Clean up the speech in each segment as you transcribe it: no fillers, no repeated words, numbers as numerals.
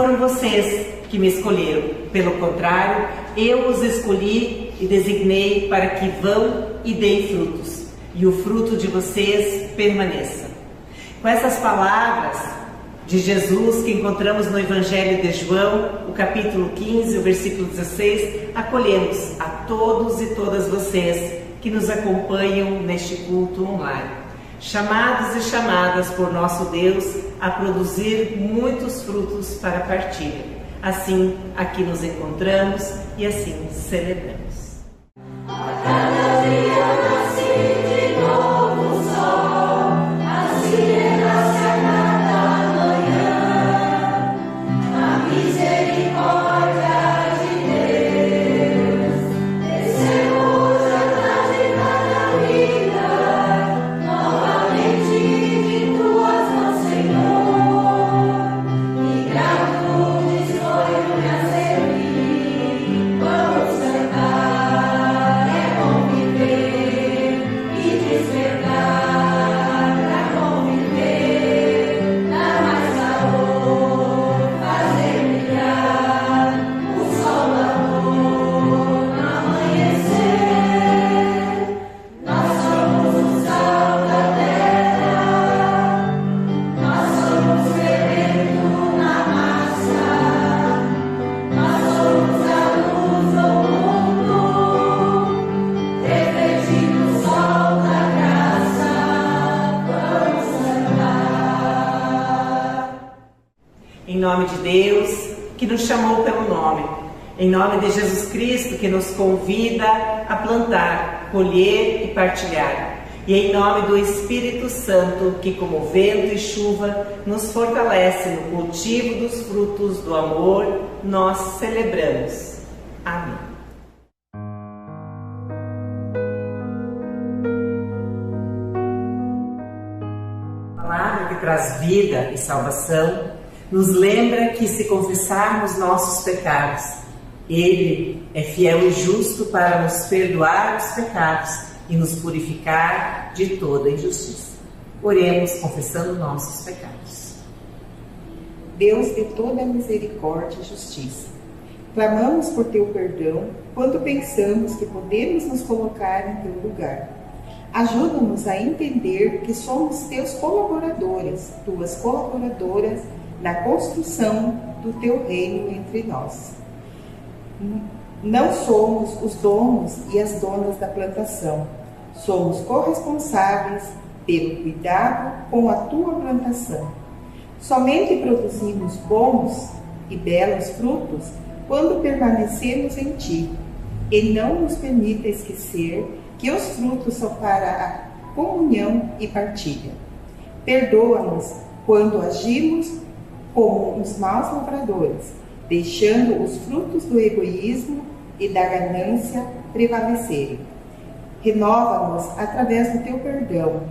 foram vocês que me escolheram. Pelo contrário, eu os escolhi e designei para que vão e deem frutos, e o fruto de vocês permaneça. Com essas palavras de Jesus que encontramos no Evangelho de João, o capítulo 15, o versículo 16, acolhemos a todos e todas vocês que nos acompanham neste culto online, chamados e chamadas por nosso Deus a produzir muitos frutos para a partilha. Assim, aqui nos encontramos e assim celebramos. Em nome de Deus, que nos chamou pelo nome. Em nome de Jesus Cristo, que nos convida a plantar, colher e partilhar. E em nome do Espírito Santo, que como vento e chuva nos fortalece no cultivo dos frutos do amor, nós celebramos. Amém. A palavra que traz vida e salvação nos lembra que se confessarmos nossos pecados, Ele é fiel e justo para nos perdoar os pecados e nos purificar de toda injustiça. Oremos confessando nossos pecados. Deus de toda misericórdia e justiça, clamamos por Teu perdão quando pensamos que podemos nos colocar em Teu lugar. Ajuda-nos a entender que somos Teus colaboradores, Tuas colaboradoras, na construção do Teu reino entre nós. Não somos os donos e as donas da plantação, somos corresponsáveis pelo cuidado com a Tua plantação. Somente produzimos bons e belos frutos quando permanecemos em Ti, e não nos permita esquecer que os frutos são para a comunhão e partilha. Perdoa-nos quando agimos como uns maus lavradores, deixando os frutos do egoísmo e da ganância prevalecerem. Renova-nos através do Teu perdão.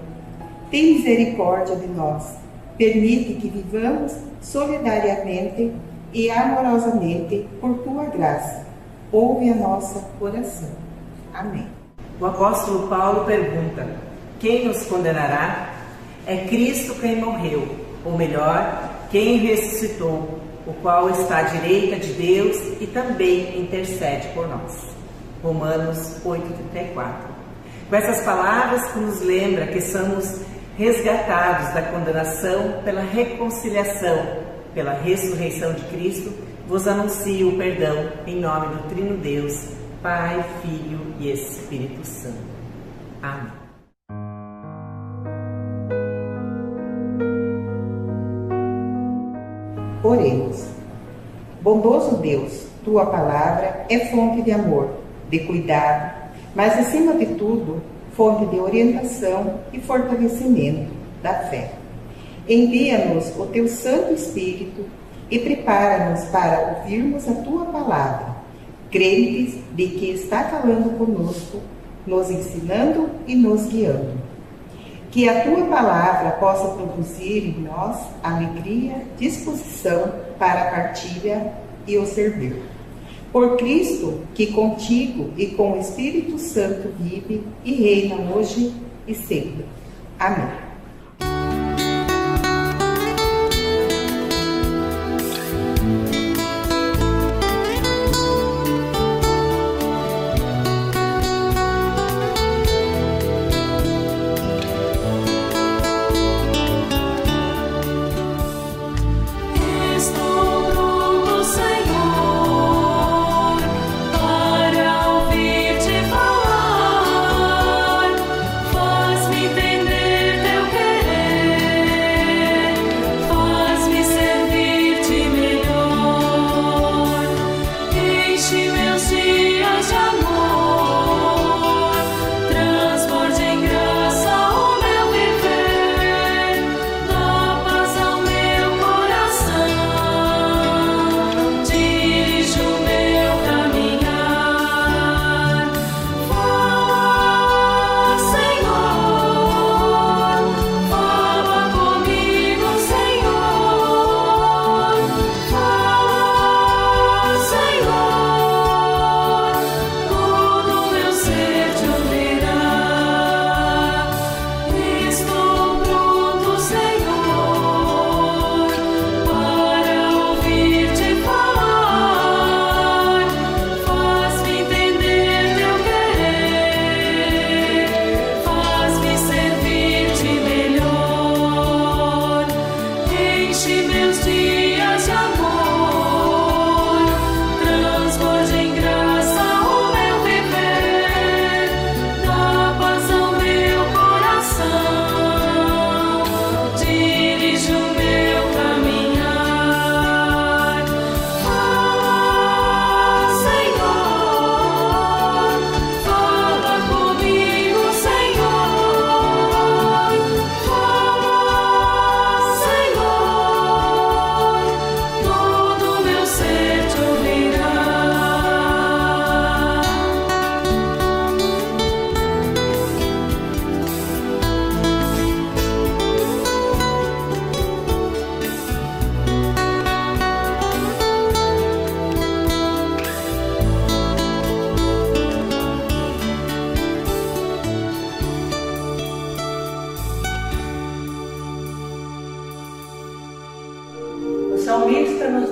Tem misericórdia de nós. Permite que vivamos solidariamente e amorosamente por Tua graça. Ouve a nossa oração. Amém. O apóstolo Paulo pergunta: quem nos condenará? É Cristo quem morreu, ou melhor, quem ressuscitou, o qual está à direita de Deus e também intercede por nós. Romanos 8,34. Com essas palavras que nos lembra que somos resgatados da condenação pela reconciliação, pela ressurreição de Cristo, vos anuncio o perdão em nome do Trino Deus, Pai, Filho e Espírito Santo. Amém. Oremos. Bondoso Deus, Tua palavra é fonte de amor, de cuidado, mas acima de tudo, fonte de orientação e fortalecimento da fé. Envia-nos o Teu Santo Espírito e prepara-nos para ouvirmos a Tua palavra, crentes de que está falando conosco, nos ensinando e nos guiando. Que a Tua palavra possa produzir em nós alegria, disposição para a partilha e o servir. Por Cristo, que contigo e com o Espírito Santo vive e reina hoje e sempre. Amém.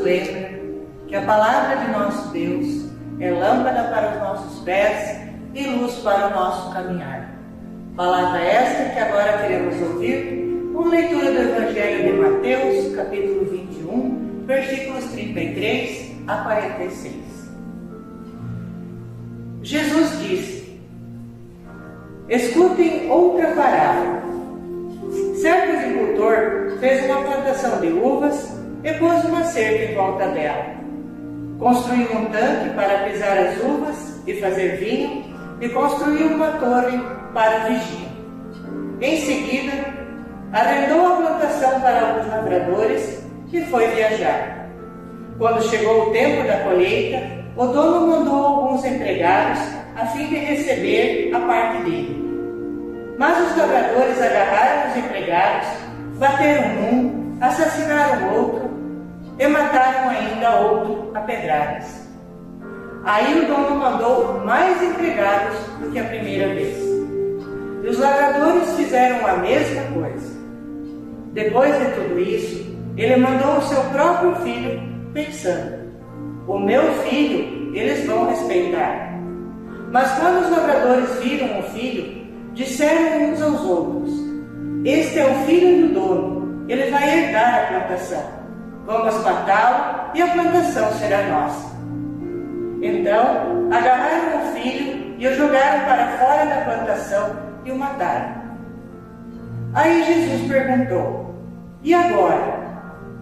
lembra que a palavra de nosso Deus é lâmpada para os nossos pés e luz para o nosso caminhar. Palavra esta que agora queremos ouvir com leitura do Evangelho de Mateus, capítulo 21, versículos 33 a 46. Jesus disse: escutem outra parábola. Certo agricultor fez uma plantação de uvas e pôs uma cerca em volta dela. Construiu um tanque para pisar as uvas e fazer vinho e construiu uma torre para vigia. Em seguida, arrendou a plantação para alguns lavradores e foi viajar. Quando chegou o tempo da colheita, o dono mandou alguns empregados a fim de receber a parte dele. Mas os lavradores agarraram os empregados, bateram um, assassinaram o outro e mataram ainda outro a pedradas. Aí o dono mandou mais empregados do que a primeira vez. E os lavradores fizeram a mesma coisa. Depois de tudo isso, ele mandou o seu próprio filho, pensando: o meu filho eles vão respeitar. Mas quando os lavradores viram o filho, disseram uns aos outros: este é o filho do dono, ele vai herdar a plantação. Vamos matá-lo e a plantação será nossa. Então, agarraram o filho e o jogaram para fora da plantação e o mataram. Aí Jesus perguntou: e agora?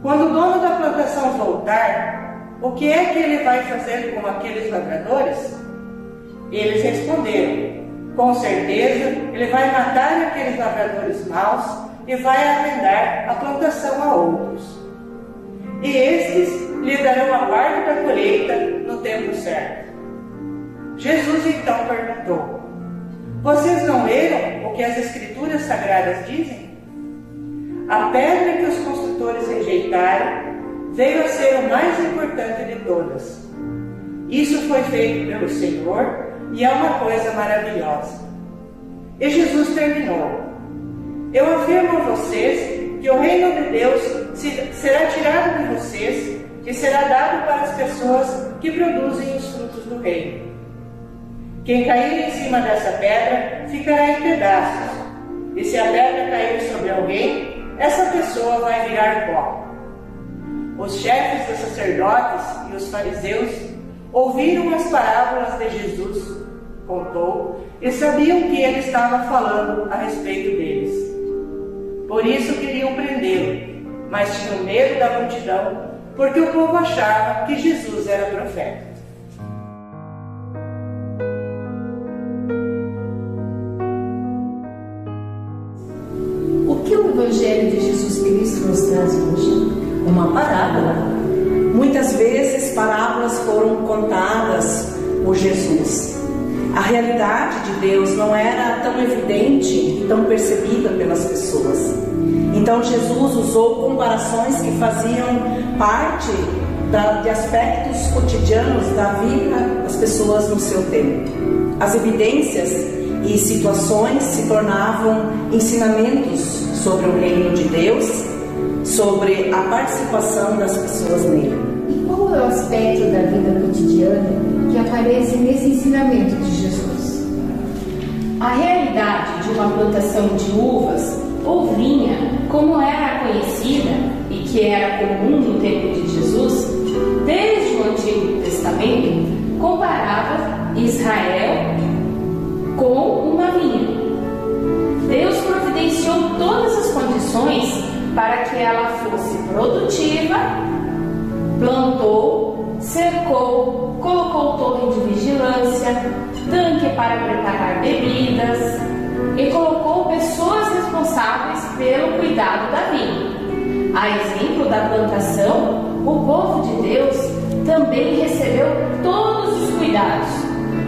Quando o dono da plantação voltar, o que é que ele vai fazer com aqueles lavradores? Eles responderam: com certeza, ele vai matar aqueles lavradores maus e vai arrendar a plantação a outros. E estes lhe darão a parte da colheita no tempo certo. Jesus então perguntou: vocês não leram o que as Escrituras Sagradas dizem? A pedra que os construtores rejeitaram veio a ser o mais importante de todas. Isso foi feito pelo Senhor e é uma coisa maravilhosa. E Jesus terminou: eu afirmo a vocês que o reino de Deus será tirado de vocês e será dado para as pessoas que produzem os frutos do reino. Quem cair em cima dessa pedra ficará em pedaços, e se a pedra cair sobre alguém, essa pessoa vai virar pó. Os chefes dos sacerdotes e os fariseus ouviram as parábolas de Jesus contou e sabiam que ele estava falando a respeito deles. Por isso queriam prendê-lo, mas tinham medo da multidão, porque o povo achava que Jesus era profeta. O que o Evangelho de Jesus Cristo nos traz hoje? Uma parábola. Muitas vezes parábolas foram contadas por Jesus. A realidade de Deus não era tão evidente e tão percebida pelas pessoas. Então Jesus usou comparações que faziam parte de aspectos cotidianos da vida das pessoas no seu tempo. As evidências e situações se tornavam ensinamentos sobre o reino de Deus, sobre a participação das pessoas nele. E qual é o aspecto da vida cotidiana que aparece nesse ensinamento de Jesus? A realidade de uma plantação de uvas ou vinha, como era conhecida e que era comum no tempo de Jesus, desde o Antigo Testamento, comparava Israel com uma vinha. Deus providenciou todas as condições para que ela fosse produtiva, plantou, cercou, colocou torre de vigilância, tanque para preparar bebidas e colocou pessoas responsáveis pelo cuidado da vinha. A exemplo da plantação, o povo de Deus também recebeu todos os cuidados.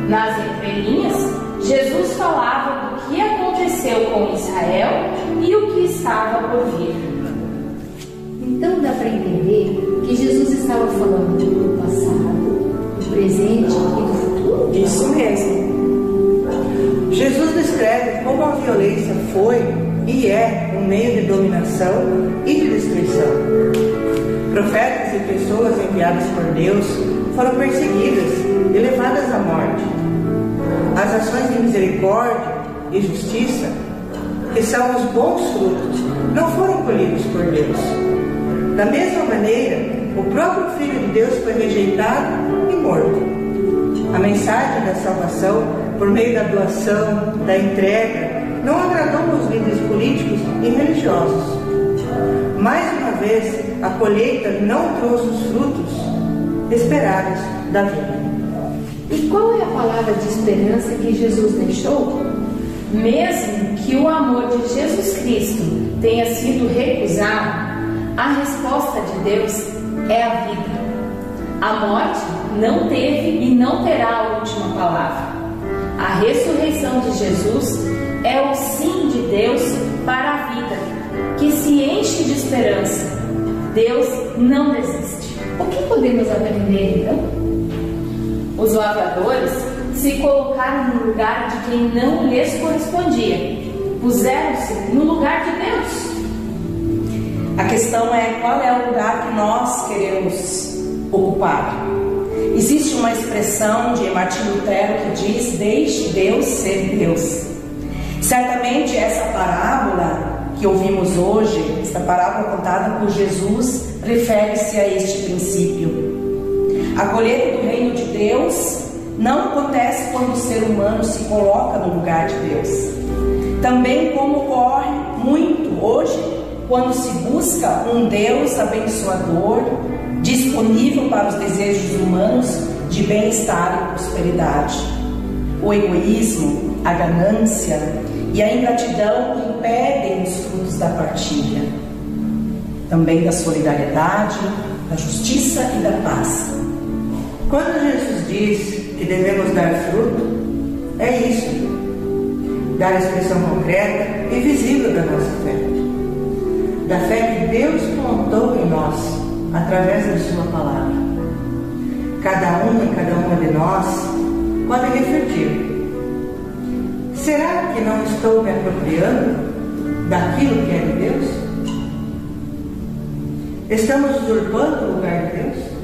Nas entrelinhas, Jesus falava do que aconteceu com Israel e o que estava por vir. Então dá para entender que Jesus estava falando do passado, do presente e do futuro? Isso mesmo. Jesus descreve como a violência foi e é um meio de dominação e de destruição. Profetas e pessoas enviadas por Deus foram perseguidas e levadas à morte. As ações de misericórdia e justiça, que são os bons frutos, não foram colhidos por Deus. Da mesma maneira, o próprio Filho de Deus foi rejeitado e morto. A mensagem da salvação, por meio da doação, da entrega, não agradou aos líderes políticos e religiosos. Mais uma vez, a colheita não trouxe os frutos esperados da vida. E qual é a palavra de esperança que Jesus deixou? Mesmo que o amor de Jesus Cristo tenha sido recusado, a resposta de Deus é a vida. A morte não teve e não terá a última palavra. A ressurreição de Jesus é o sim de Deus para a vida, que se enche de esperança. Deus não desiste. O que podemos aprender então? Os lavradores se colocaram no lugar de quem não lhes correspondia. Puseram-se no lugar de Deus. A questão é qual é o lugar que nós queremos ocupar. Existe uma expressão de Martim Lutero que diz: deixe Deus ser Deus. Certamente essa parábola que ouvimos hoje, esta parábola contada por Jesus, refere-se a este princípio. A colheita do reino de Deus não acontece quando o ser humano se coloca no lugar de Deus. Também como ocorre muito hoje, quando se busca um Deus abençoador, disponível para os desejos humanos de bem-estar e prosperidade. O egoísmo, a ganância e a ingratidão impedem os frutos da partilha, também da solidariedade, da justiça e da paz. Quando Jesus diz que devemos dar fruto, é isso: dar a expressão concreta e visível da nossa fé, da fé que Deus plantou em nós através da sua palavra. Cada um e cada uma de nós pode refletir: será que não estou me apropriando daquilo que é de Deus? Estamos usurpando o lugar de Deus?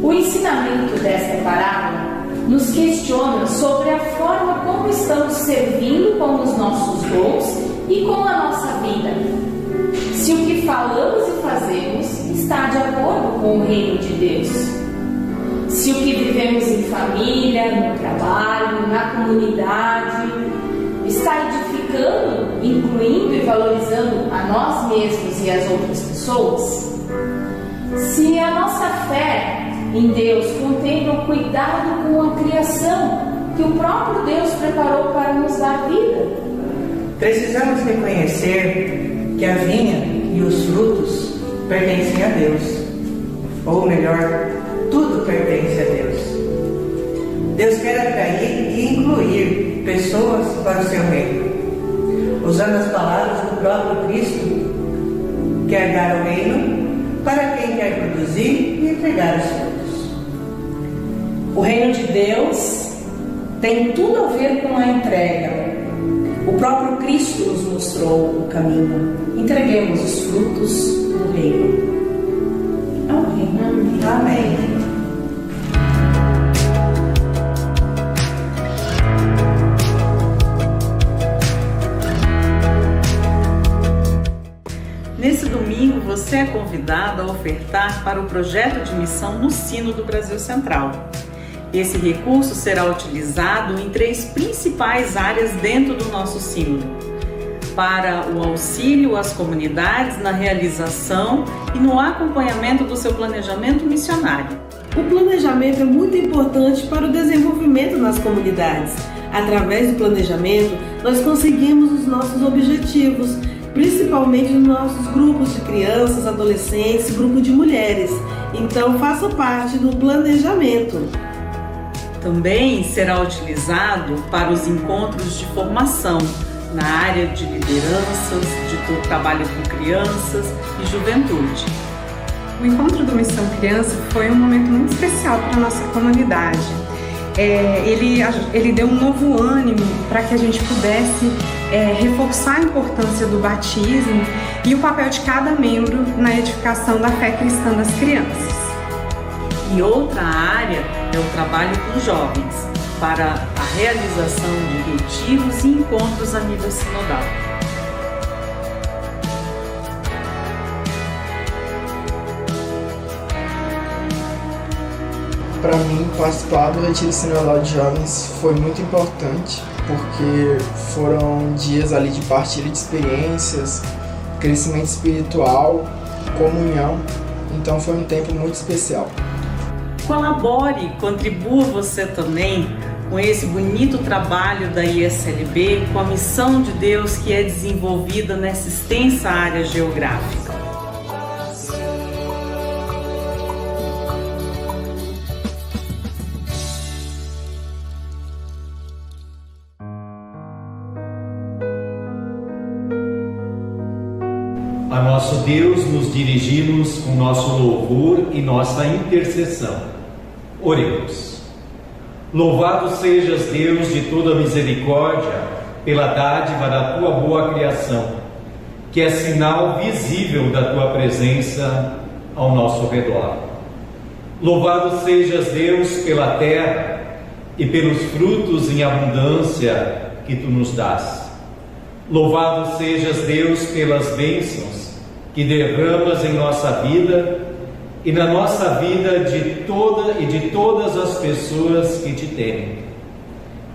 O ensinamento desta parábola nos questiona sobre a forma como estamos servindo com os nossos dons e com a nossa vida. Se o que falamos e fazemos está de acordo com o reino de Deus. Se o que vivemos em família, no trabalho, na comunidade, está edificando, incluindo e valorizando a nós mesmos e as outras pessoas. Se a nossa fé em Deus contempla o cuidado com a criação que o próprio Deus preparou para nos dar vida. Precisamos reconhecer que a vinha e os frutos pertencem a Deus. Ou melhor, tudo pertence a Deus. Deus quer atrair e incluir pessoas para o seu reino. Usando as palavras do próprio Cristo, quer dar o reino para quem quer produzir e entregar os frutos. O reino de Deus tem tudo a ver com a entrega. O próprio Cristo nos mostrou o caminho. Entreguemos os frutos do reino. Amém. Amém. Nesse domingo, você é convidado a ofertar para o projeto de missão no Sino do Brasil Central. Esse recurso será utilizado em 3 principais áreas dentro do nosso Sínodo: para o auxílio às comunidades na realização e no acompanhamento do seu planejamento missionário. O planejamento é muito importante para o desenvolvimento nas comunidades. Através do planejamento, nós conseguimos os nossos objetivos, principalmente nos nossos grupos de crianças, adolescentes, grupo de mulheres. Então, faça parte do planejamento. Também será utilizado para os encontros de formação na área de lideranças, de trabalho com crianças e juventude. O encontro do Missão Criança foi um momento muito especial para a nossa comunidade. Ele deu um novo ânimo para que a gente pudesse reforçar a importância do batismo e o papel de cada membro na edificação da fé cristã das crianças. E outra área é o trabalho com jovens, para a realização de retiros e encontros a nível sinodal. Para mim, participar do Retiro Sinodal de Jovens foi muito importante, porque foram dias ali de partilha de experiências, crescimento espiritual, comunhão, então foi um tempo muito especial. Colabore, contribua você também com esse bonito trabalho da ISLB, com a missão de Deus que é desenvolvida nessa extensa área geográfica. A nosso Deus nos dirigimos com nosso louvor e nossa intercessão. Oremos. Louvado sejas, Deus de toda misericórdia, pela dádiva da Tua boa criação, que é sinal visível da Tua presença ao nosso redor. Louvado sejas, Deus, pela terra e pelos frutos em abundância que Tu nos dás. Louvado sejas, Deus, pelas bênçãos que derramas em nossa vida e na nossa vida de todas as pessoas que Te temem.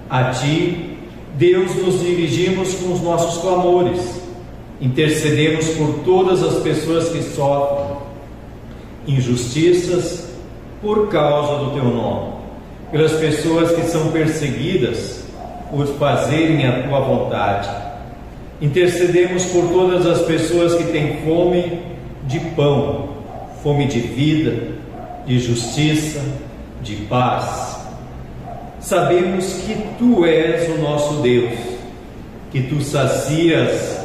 A Ti, Deus, nos dirigimos com os nossos clamores, intercedemos por todas as pessoas que sofrem injustiças por causa do Teu nome, pelas pessoas que são perseguidas por fazerem a Tua vontade. Intercedemos por todas as pessoas que têm fome de pão, fome de vida, de justiça, de paz. Sabemos que Tu és o nosso Deus, que Tu sacias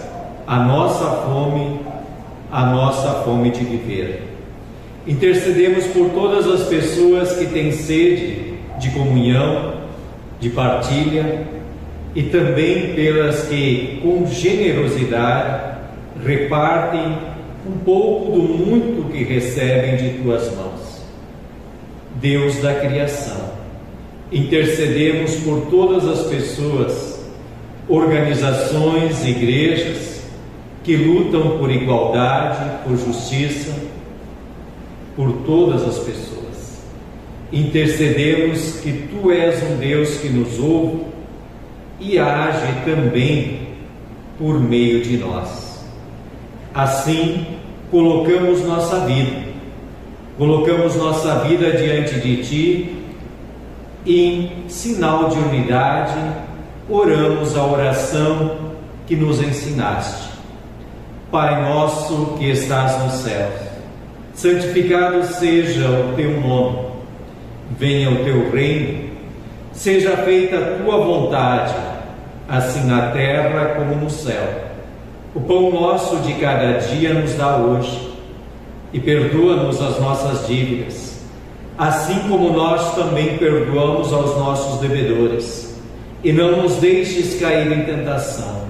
a nossa fome de viver. Intercedemos por todas as pessoas que têm sede de comunhão, de partilha, e também pelas que, com generosidade, repartem um pouco do muito que recebem de Tuas mãos. Deus da criação, intercedemos por todas as pessoas, organizações, igrejas, que lutam por igualdade, por justiça, por todas as pessoas. Intercedemos que Tu és um Deus que nos ouve e age também por meio de nós. Assim, colocamos nossa vida diante de Ti e, em sinal de unidade, oramos a oração que nos ensinaste. Pai nosso que estás no céu, santificado seja o Teu nome, venha o Teu reino, seja feita a Tua vontade, assim na terra como no céu. O pão nosso de cada dia nos dá hoje, e perdoa-nos as nossas dívidas, assim como nós também perdoamos aos nossos devedores. E não nos deixes cair em tentação,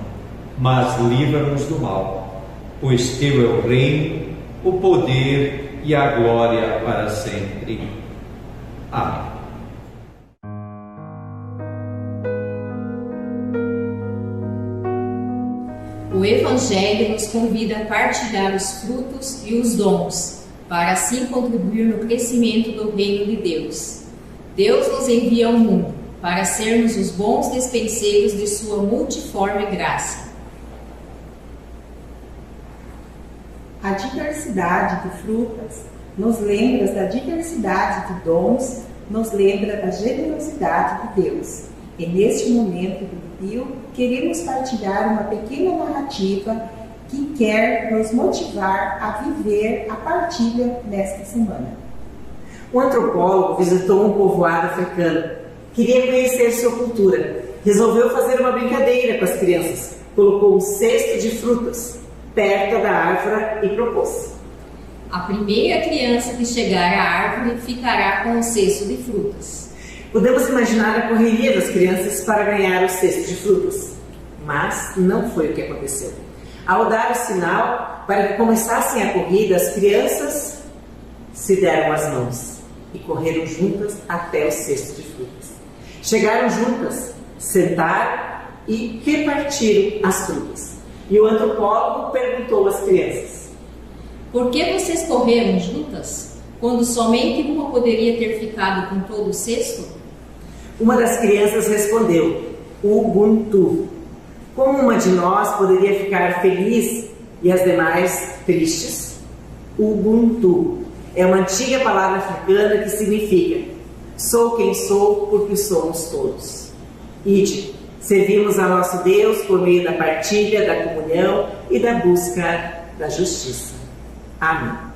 mas livra-nos do mal, pois Teu é o reino, o poder e a glória para sempre. Amém. O Evangelho nos convida a partilhar os frutos e os dons, para assim contribuir no crescimento do reino de Deus. Deus nos envia ao mundo para sermos os bons despenseiros de sua multiforme graça. A diversidade de frutas nos lembra da diversidade de dons, nos lembra da generosidade de Deus. E neste momento do Rio, queremos partilhar uma pequena narrativa que quer nos motivar a viver a partilha nesta semana. Um antropólogo visitou um povoado africano. Queria conhecer sua cultura. Resolveu fazer uma brincadeira com as crianças. Colocou um cesto de frutas perto da árvore e propôs: a primeira criança que chegar à árvore ficará com o cesto de frutas. Podemos imaginar a correria das crianças para ganhar o cesto de frutas. Mas não foi o que aconteceu. Ao dar o sinal para que começassem a corrida, as crianças se deram as mãos e correram juntas até o cesto de frutas. Chegaram juntas, sentaram e repartiram as frutas. E o antropólogo perguntou às crianças: por que vocês correram juntas, quando somente uma poderia ter ficado com todo o cesto? Uma das crianças respondeu: Ubuntu. Como uma de nós poderia ficar feliz e as demais tristes? Ubuntu é uma antiga palavra africana que significa sou quem sou porque somos todos. Ide, servimos a nosso Deus por meio da partilha, da comunhão e da busca da justiça. Amém.